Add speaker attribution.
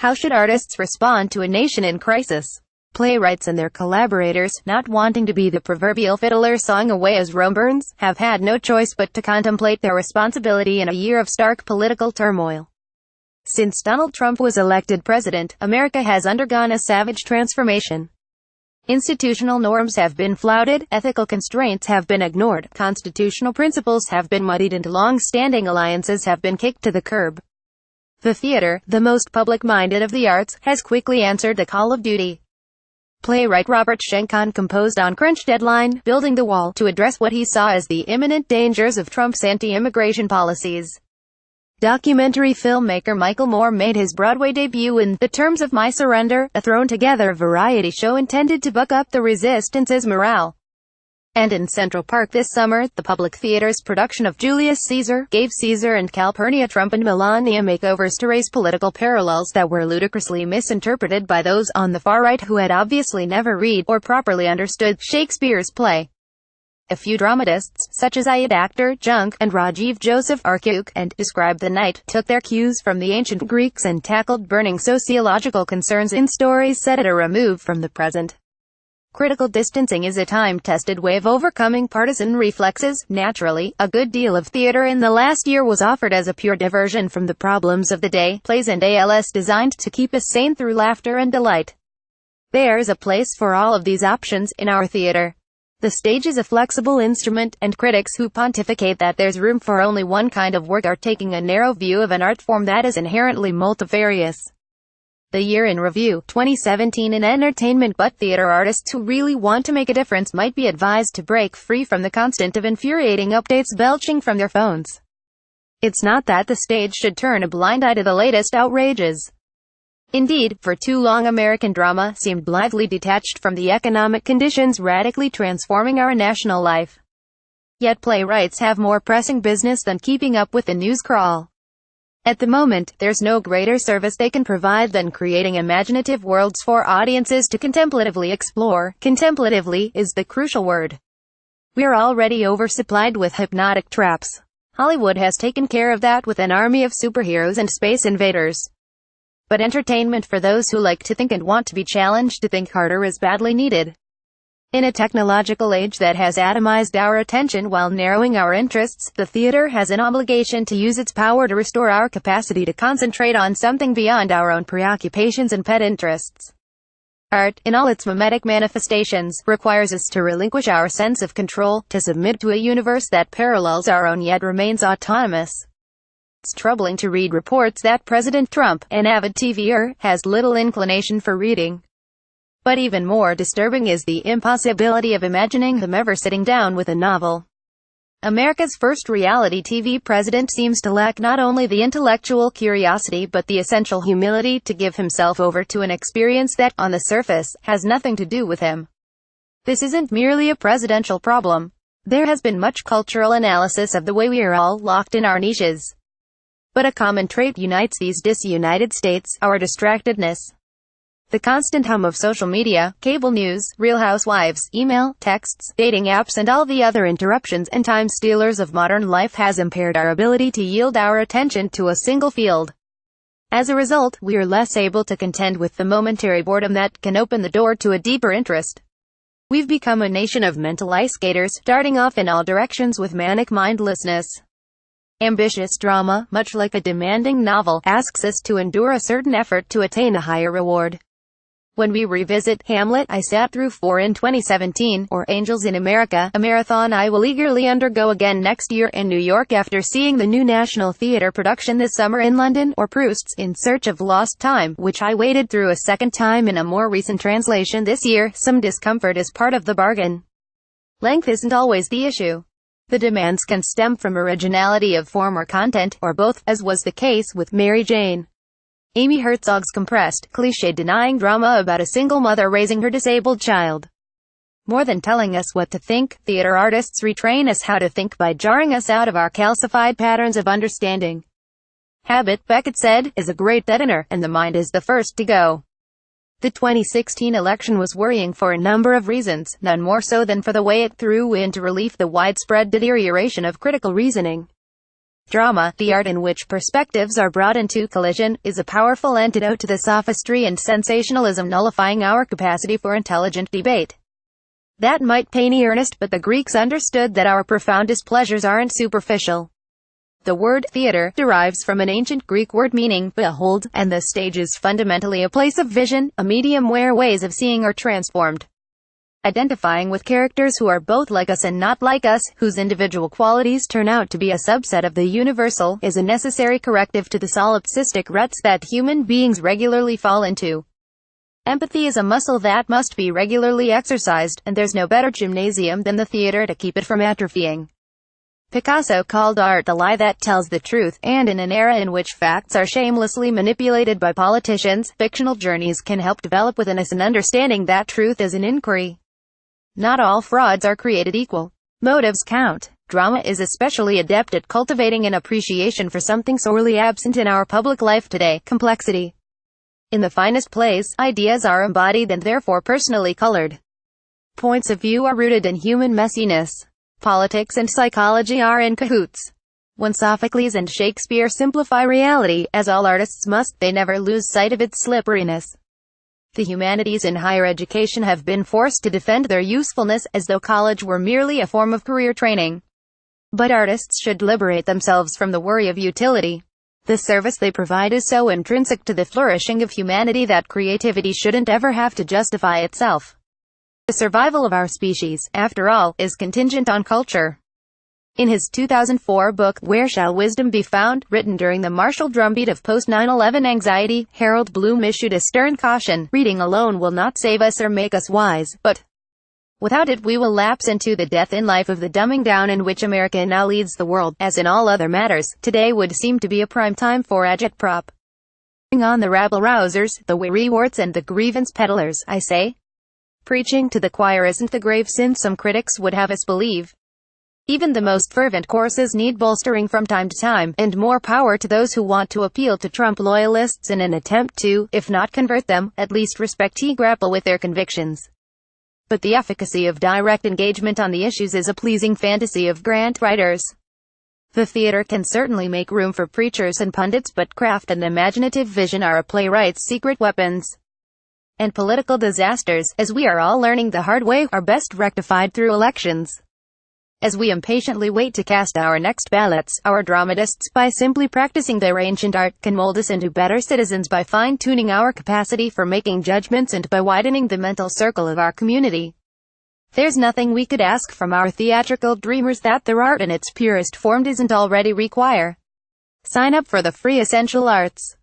Speaker 1: How should artists respond to a nation in crisis? Playwrights and their collaborators, not wanting to be the proverbial fiddler sawing away as Rome burns, have had no choice but to contemplate their responsibility in a year of stark political turmoil. Since Donald Trump was elected president, America has undergone a savage transformation. Institutional norms have been flouted, ethical constraints have been ignored, constitutional principles have been muddied, and long-standing alliances have been kicked to the curb. The theater, the most public-minded of the arts, has quickly answered the call of duty. Playwright Robert Schenkkan composed on crunch deadline, Building the Wall, to address what he saw as the imminent dangers of Trump's anti-immigration policies. Documentary filmmaker Michael Moore made his Broadway debut in The Terms of My Surrender, a thrown-together variety show intended to buck up the resistance's morale. And in Central Park this summer, the Public Theater's production of Julius Caesar gave Caesar and Calpurnia Trump and Melania makeovers to raise political parallels that were ludicrously misinterpreted by those on the far right who had obviously never read or properly understood Shakespeare's play. A few dramatists, such as Ayad Akhtar Junk and Rajiv Joseph Arkook, and Describe the Night, took their cues from the ancient Greeks and tackled burning sociological concerns in stories set at a remove from the present. Critical distancing is a time-tested way of overcoming partisan reflexes. Naturally, a good deal of theater in the last year was offered as a pure diversion from the problems of the day, plays and ALS designed to keep us sane through laughter and delight. There's a place for all of these options in our theater. The stage is a flexible instrument, and critics who pontificate that there's room for only one kind of work are taking a narrow view of an art form that is inherently multifarious. The Year in Review, 2017 in entertainment. But theater artists who really want to make a difference might be advised to break free from the constant of infuriating updates belching from their phones. It's not that the stage should turn a blind eye to the latest outrages. Indeed, for too long American drama seemed blithely detached from the economic conditions radically transforming our national life. Yet playwrights have more pressing business than keeping up with the news crawl. At the moment, there's no greater service they can provide than creating imaginative worlds for audiences to contemplatively explore. Contemplatively is the crucial word. We're already oversupplied with hypnotic traps. Hollywood has taken care of that with an army of superheroes and space invaders. But entertainment for those who like to think and want to be challenged to think harder is badly needed. In a technological age that has atomized our attention while narrowing our interests, the theater has an obligation to use its power to restore our capacity to concentrate on something beyond our own preoccupations and pet interests. Art, in all its mimetic manifestations, requires us to relinquish our sense of control, to submit to a universe that parallels our own yet remains autonomous. It's troubling to read reports that President Trump, an avid TVer, has little inclination for reading. But even more disturbing is the impossibility of imagining him ever sitting down with a novel. America's first reality TV president seems to lack not only the intellectual curiosity but the essential humility to give himself over to an experience that, on the surface, has nothing to do with him. This isn't merely a presidential problem. There has been much cultural analysis of the way we are all locked in our niches. But a common trait unites these disunited states: our distractedness. The constant hum of social media, cable news, Real Housewives, email, texts, dating apps, and all the other interruptions and time stealers of modern life has impaired our ability to yield our attention to a single field. As a result, we are less able to contend with the momentary boredom that can open the door to a deeper interest. We've become a nation of mental ice skaters, darting off in all directions with manic mindlessness. Ambitious drama, much like a demanding novel, asks us to endure a certain effort to attain a higher reward. When we revisit Hamlet, I sat through 4 in 2017, or Angels in America, a marathon I will eagerly undergo again next year in New York after seeing the new National Theatre production this summer in London, or Proust's In Search of Lost Time, which I waded through a second time in a more recent translation this year, some discomfort is part of the bargain. Length isn't always the issue. The demands can stem from originality of form or content, or both, as was the case with Mary Jane. Amy Herzog's compressed, cliché-denying drama about a single mother raising her disabled child. More than telling us what to think, theater artists retrain us how to think by jarring us out of our calcified patterns of understanding. Habit, Beckett said, is a great deadener, and the mind is the first to go. The 2016 election was worrying for a number of reasons, none more so than for the way it threw into relief the widespread deterioration of critical reasoning. Drama, the art in which perspectives are brought into collision, is a powerful antidote to the sophistry and sensationalism nullifying our capacity for intelligent debate. That might pain earnest, but the Greeks understood that our profoundest pleasures aren't superficial. The word theater derives from an ancient Greek word meaning behold, and the stage is fundamentally a place of vision, a medium where ways of seeing are transformed. Identifying with characters who are both like us and not like us, whose individual qualities turn out to be a subset of the universal, is a necessary corrective to the solipsistic ruts that human beings regularly fall into. Empathy is a muscle that must be regularly exercised, and there's no better gymnasium than the theater to keep it from atrophying. Picasso called art the lie that tells the truth, and in an era in which facts are shamelessly manipulated by politicians, fictional journeys can help develop within us an understanding that truth is an inquiry. Not all frauds are created equal. Motives count. Drama is especially adept at cultivating an appreciation for something sorely absent in our public life today: complexity. In the finest plays, ideas are embodied and therefore personally colored. Points of view are rooted in human messiness. Politics and psychology are in cahoots. When Sophocles and Shakespeare simplify reality, as all artists must, they never lose sight of its slipperiness. The humanities in higher education have been forced to defend their usefulness, as though college were merely a form of career training. But artists should liberate themselves from the worry of utility. The service they provide is so intrinsic to the flourishing of humanity that creativity shouldn't ever have to justify itself. The survival of our species, after all, is contingent on culture. In his 2004 book, Where Shall Wisdom Be Found?, written during the martial drumbeat of post-9/11 anxiety, Harold Bloom issued a stern caution: reading alone will not save us or make us wise, but without it we will lapse into the death in life of the dumbing down in which America now leads the world. As in all other matters, today would seem to be a prime time for agitprop. Bring on the rabble-rousers, the weary-warts and the grievance peddlers, I say. Preaching to the choir isn't the grave sin some critics would have us believe. Even the most fervent courses need bolstering from time to time, and more power to those who want to appeal to Trump loyalists in an attempt to, if not convert them, at least grapple with their convictions. But the efficacy of direct engagement on the issues is a pleasing fantasy of grant writers. The theater can certainly make room for preachers and pundits, but craft and imaginative vision are a playwright's secret weapons. And political disasters, as we are all learning the hard way, are best rectified through elections. As we impatiently wait to cast our next ballots, our dramatists, by simply practicing their ancient art, can mold us into better citizens by fine-tuning our capacity for making judgments and by widening the mental circle of our community. There's nothing we could ask from our theatrical dreamers that their art in its purest form doesn't already require. Sign up for the free Essential Arts